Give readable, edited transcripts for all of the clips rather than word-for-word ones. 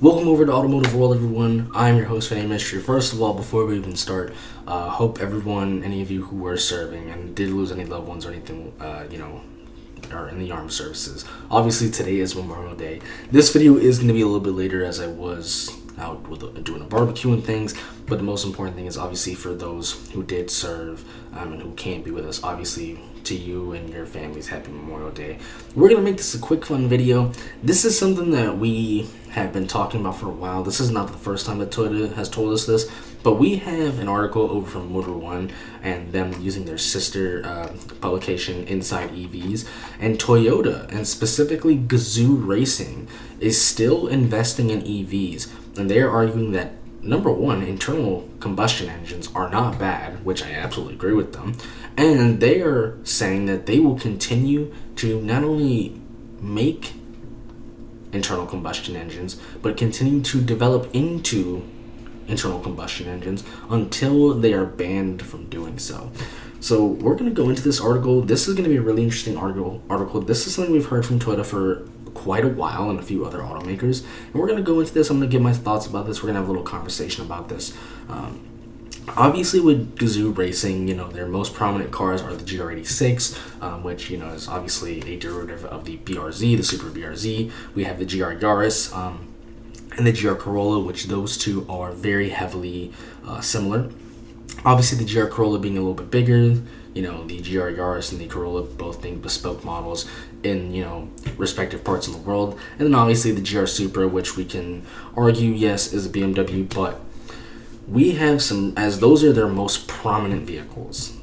Welcome over to Automotive World, everyone. I'm your host, Fanny Mystery. First of all, before we even start, hope everyone, any of you who were serving and did lose any loved ones or anything, are in the armed services. Obviously, today is Memorial Day. This video is going to be a little bit later as I was out doing a barbecue and things, but the most important thing is obviously for those who did serve and who can't be with us, obviously to you and your families, happy Memorial Day. We're going to make this a quick fun video. This is something that we have been talking about for a while. This is not the first time that Toyota has told us this, but we have an article over from Motor One and them using their sister publication Inside EVs, and Toyota and specifically Gazoo Racing is still investing in EVs, and they are arguing that number one, internal combustion engines are not bad, which I absolutely agree with them, and they are saying that they will continue to not only make internal combustion engines, but continue to develop into internal combustion engines until they are banned from doing so. So we're going to go into this article. This is going to be a really interesting article. This is something we've heard from Toyota for quite a while and a few other automakers, and we're going to go into this. I'm going to give my thoughts about this. We're going to have a little conversation about this. Obviously, with Gazoo Racing, their most prominent cars are the GR86, which, is obviously a derivative of the BRZ, the Super BRZ. We have the GR Yaris and the GR Corolla, which those two are very heavily similar. Obviously, the GR Corolla being a little bit bigger, the GR Yaris and the Corolla both being bespoke models in, respective parts of the world. And then obviously the GR Supra, which we can argue, yes, is a BMW, but we have some, as those are their most prominent vehicles,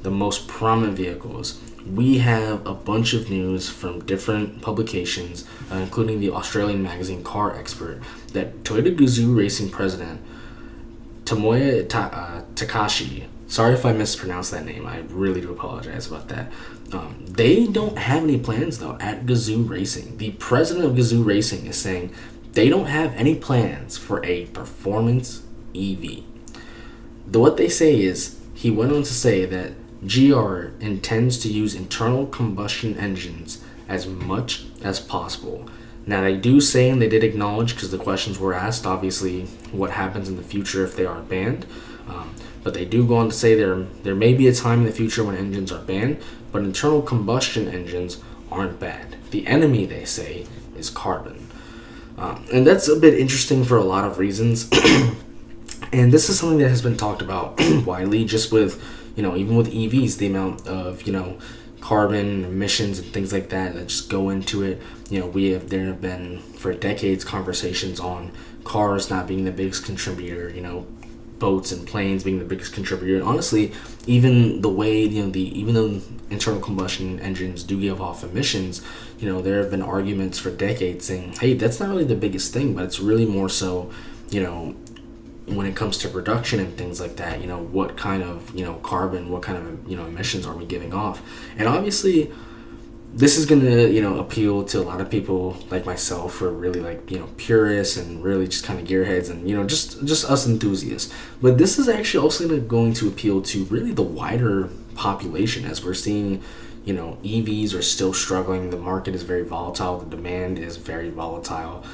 we have a bunch of news from different publications, including the Australian magazine Car Expert, that Toyota Gazoo Racing president Tomoya Takashi, sorry if I mispronounced that name, I really do apologize about that. They don't have any plans though at Gazoo Racing. The president of Gazoo Racing is saying they don't have any plans for a performance EV. What they say is, he went on to say that GR intends to use internal combustion engines as much as possible. Now they do say, and they did acknowledge, because the questions were asked, obviously, what happens in the future if they are banned. But they do go on to say there may be a time in the future when engines are banned, but internal combustion engines aren't bad. The enemy, they say, is carbon. And that's a bit interesting for a lot of reasons. And this is something that has been talked about widely, just with, even with EVs, the amount of, carbon emissions and things like that just go into it. There have been for decades conversations on cars not being the biggest contributor, boats and planes being the biggest contributor. And honestly, even the way, even though internal combustion engines do give off emissions, there have been arguments for decades saying, hey, that's not really the biggest thing, but it's really more so, when it comes to production and things like that, what kind of, carbon, what kind of, emissions are we giving off? And obviously, this is going to, appeal to a lot of people like myself who are really purists and really just kind of gearheads and, just us enthusiasts. But this is actually also going to appeal to really the wider population, as we're seeing, EVs are still struggling. The market is very volatile. The demand is very volatile.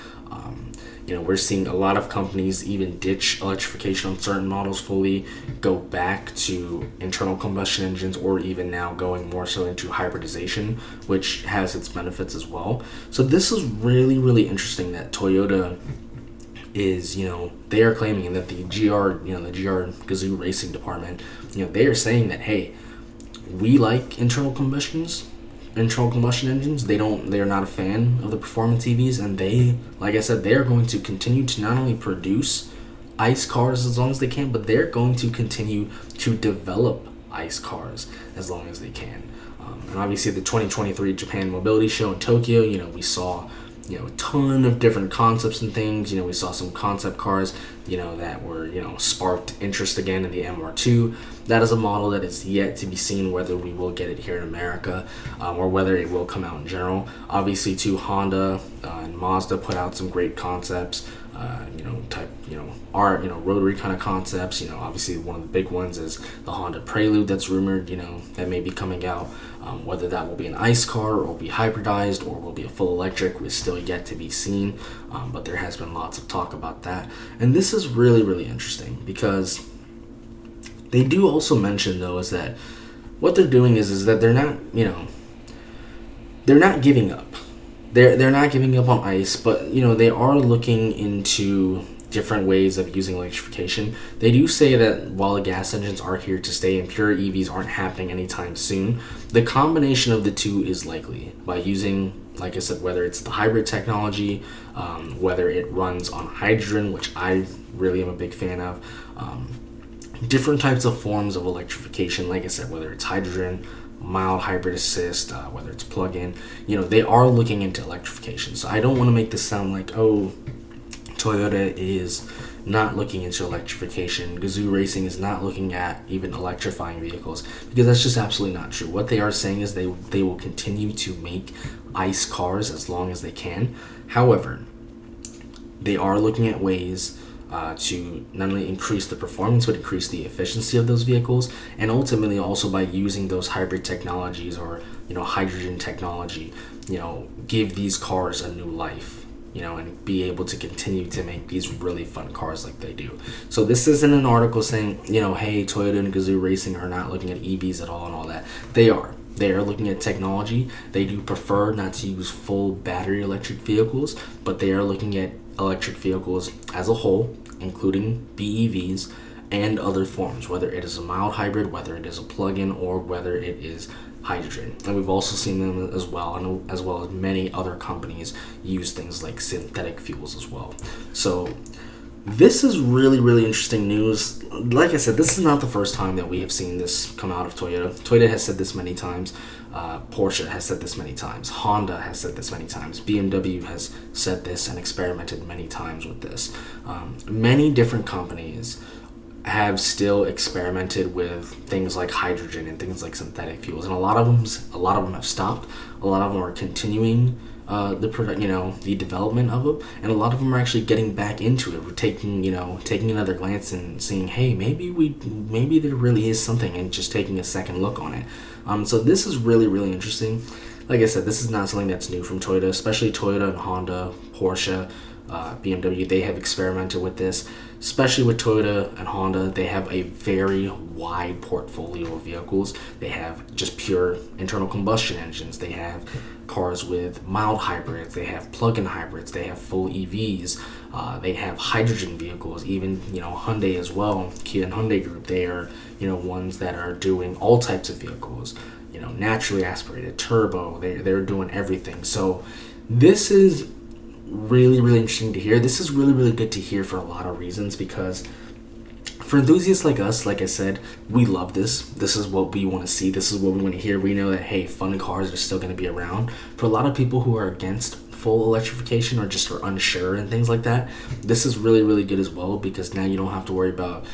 We're seeing a lot of companies even ditch electrification on certain models fully, go back to internal combustion engines, or even now going more so into hybridization, which has its benefits as well. So this is really, really interesting that Toyota is, they are claiming that the GR, the GR Gazoo Racing department, they are saying that, hey, we like internal combustion engines. They are not a fan of the performance EVs, and they, like I said, they are going to continue to not only produce ICE cars as long as they can, but they're going to continue to develop ICE cars as long as they can. And obviously the 2023 Japan Mobility Show in Tokyo, we saw a ton of different concepts and things. We saw some concept cars that were, sparked interest again in the MR2. That is a model that is yet to be seen whether we will get it here in America, or whether it will come out in general. Obviously, too, Honda and Mazda put out some great concepts, rotary kind of concepts. Obviously one of the big ones is the Honda Prelude that's rumored, that may be coming out. Whether that will be an ICE car or will be hybridized or will be a full electric is still yet to be seen, but there has been lots of talk about that. And this is really, really interesting because they do also mention, though, is that what they're doing is that they're not, they're not giving up. They're not giving up on ICE, but, they are looking into different ways of using electrification. They do say that while the gas engines are here to stay and pure EVs aren't happening anytime soon, the combination of the two is likely by using, like I said, whether it's the hybrid technology, whether it runs on hydrogen, which I really am a big fan of, different types of forms of electrification, like I said, whether it's hydrogen, mild hybrid assist, whether it's plug-in, they are looking into electrification. So I don't want to make this sound like, oh, Toyota is not looking into electrification. Gazoo Racing is not looking at even electrifying vehicles, because that's just absolutely not true. What they are saying is they will continue to make ICE cars as long as they can. However, they are looking at ways to not only increase the performance but increase the efficiency of those vehicles, and ultimately also by using those hybrid technologies or hydrogen technology, give these cars a new life, and be able to continue to make these really fun cars like they do. So this isn't an article saying, hey, Toyota and Gazoo Racing are not looking at EVs at all and all that. They are. They are looking at technology. They do prefer not to use full battery electric vehicles, but they are looking at electric vehicles as a whole, including BEVs and other forms, whether it is a mild hybrid, whether it is a plug-in, or whether it is hydrogen. And we've also seen them as well, and as well as many other companies use things like synthetic fuels as well. So this is really, really interesting news. Like I said, this is not the first time that we have seen this come out of Toyota. Toyota has said this many times. Porsche has said this many times. Honda has said this many times. BMW has said this and experimented many times with this. Many different companies have still experimented with things like hydrogen and things like synthetic fuels, and a lot of them have stopped. A lot of them are continuing the development of them, and a lot of them are actually getting back into it. We're taking another glance and seeing, hey, maybe there really is something, and just taking a second look on it. So this is really, really interesting. Like I said, this is not something that's new from Toyota, especially Toyota and Honda, Porsche, BMW. They have experimented with this, especially with Toyota and Honda. They have a very wide portfolio of vehicles. They have just pure internal combustion engines. They have cars with mild hybrids. They have plug-in hybrids. They have full EVs. They have hydrogen vehicles. Even Hyundai as well, Kia and Hyundai Group. They are ones that are doing all types of vehicles. Naturally aspirated, turbo. They're doing everything. So this is really, really interesting to hear. This is really, really good to hear for a lot of reasons, because for enthusiasts like us, like I said, we love this. This is what we want to see. This is what we want to hear. We know that, hey, fun cars are still going to be around. For a lot of people who are against full electrification or just are unsure and things like that, this is really, really good as well, because now you don't have to worry about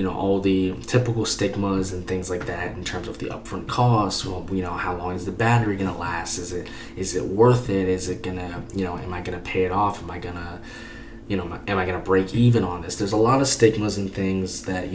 all the typical stigmas and things like that in terms of the upfront costs. Well, how long is the battery gonna last? Is it worth it? Is it gonna, am I gonna pay it off? Am I gonna break even on this? There's a lot of stigmas and things that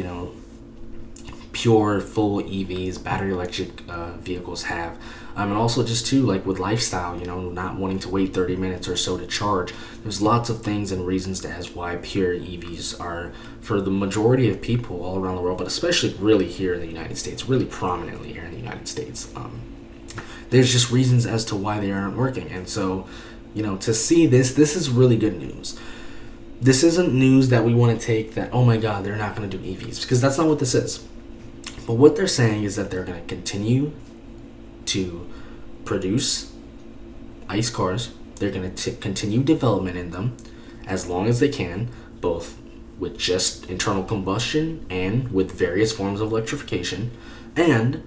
pure full EVs, battery electric vehicles have. And also just too, like with lifestyle, not wanting to wait 30 minutes or so to charge. There's lots of things and reasons as why pure EVs are, for the majority of people all around the world, but especially really here in the United States, really prominently here in the United States. There's just reasons as to why they aren't working. And so, to see this is really good news. This isn't news that we want to take that, oh my God, they're not going to do EVs, because that's not what this is. But what they're saying is that they're going to continue to produce ICE cars. They're going to continue development in them as long as they can, both with just internal combustion and with various forms of electrification. And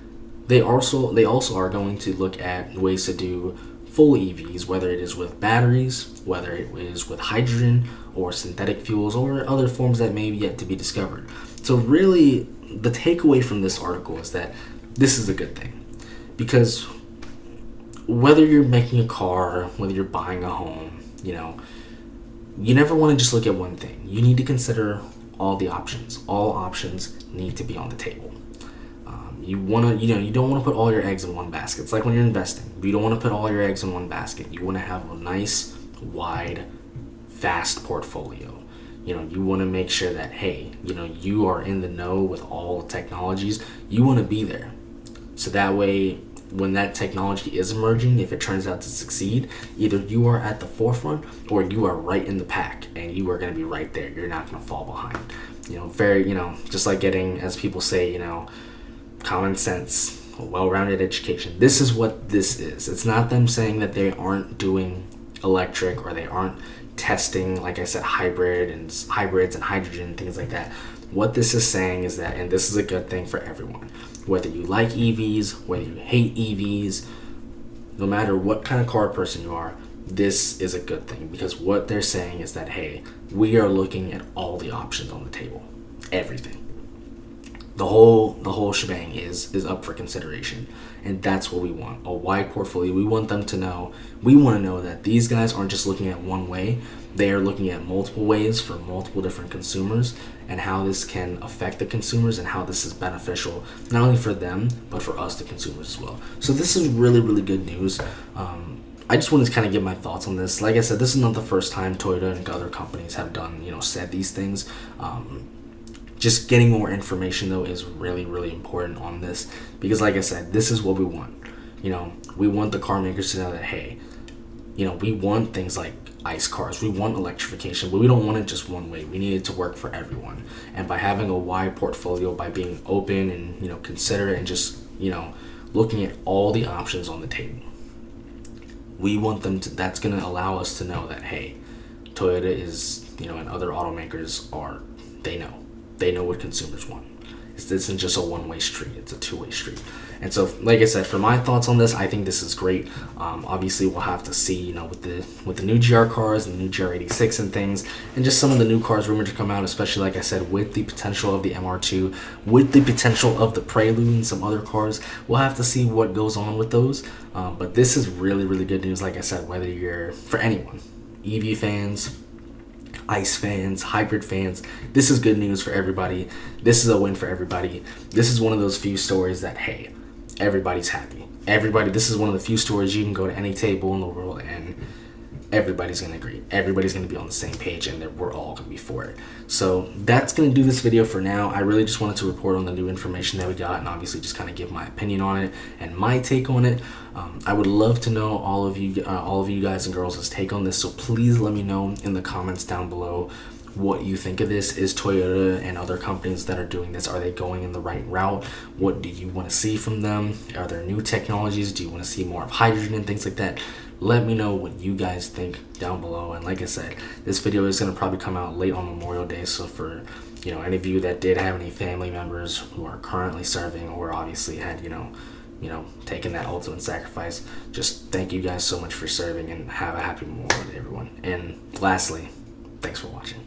they also are going to look at ways to do full EVs, whether it is with batteries, whether it is with hydrogen, or synthetic fuels or other forms that may be yet to be discovered. So really, the takeaway from this article is that this is a good thing, because whether you're making a car, whether you're buying a home, you never want to just look at one thing. You need to consider all the options. All options need to be on the table. You don't want to put all your eggs in one basket. It's like when you're investing. You don't want to put all your eggs in one basket. You want to have a nice, wide, vast portfolio. You want to make sure that, hey, you are in the know with all technologies. You want to be there. So that way, when that technology is emerging, if it turns out to succeed, either you are at the forefront or you are right in the pack, and you are going to be right there. You're not going to fall behind. Just like getting, as people say, common sense, a well-rounded education. This is what this is. It's not them saying that they aren't doing electric or they aren't testing, like I said, hybrids and hydrogen and things like that. What this is saying is that, and this is a good thing for everyone, whether you like EVs, whether you hate EVs, no matter what kind of car person you are, this is a good thing, because what they're saying is that, hey, we are looking at all the options on the table, everything. The whole shebang is up for consideration, and that's what we want, a wide portfolio. We want to know that these guys aren't just looking at one way. They are looking at multiple ways for multiple different consumers, and how this can affect the consumers, and how this is beneficial not only for them but for us, the consumers, as well. So this is really, really good news. I just wanted to kind of give my thoughts on this. Like I said, this is not the first time Toyota and other companies have said these things. Just getting more information, though, is really, really important on this, because like I said, this is what we want. We want the car makers to know that, hey, we want things like ICE cars, we want electrification, but we don't want it just one way. We need it to work for everyone. And by having a wide portfolio, by being open and considerate, and just looking at all the options on the table, we want them to. That's going to allow us to know that, hey, Toyota is, and other automakers are. They know what consumers want. This isn't just a one-way street. It's a two-way street. And so, like I said, for my thoughts on this, I think this is great. Obviously, we'll have to see, with the new GR cars and the new GR86 and things, and just some of the new cars rumored to come out, especially, like I said, with the potential of the MR2, with the potential of the Prelude and some other cars. We'll have to see what goes on with those. But this is really, really good news, like I said, whether you're, for anyone, EV fans, ICE fans, hybrid fans, this is good news for everybody. This is a win for everybody. This is one of those few stories that, hey, everybody's happy. This is one of the few stories you can go to any table in the world and everybody's going to agree. Everybody's going to be on the same page, and we're all going to be for it. So that's going to do this video for now. I really just wanted to report on the new information that we got, and obviously just kind of give my opinion on it and my take on it. I would love to know all of you guys and girls' take on this, so please let me know in the comments down below what you think of this. Is Toyota and other companies that are doing this, are they going in the right route? What do you want to see from them? Are there new technologies? Do you want to see more of hydrogen and things like that? Let me know what you guys think down below. And like I said, this video is going to probably come out late on Memorial Day, so for any of you that did have any family members who are currently serving, or obviously had taken that ultimate sacrifice, just thank you guys so much for serving, and have a happy Memorial Day, everyone. And lastly, thanks for watching.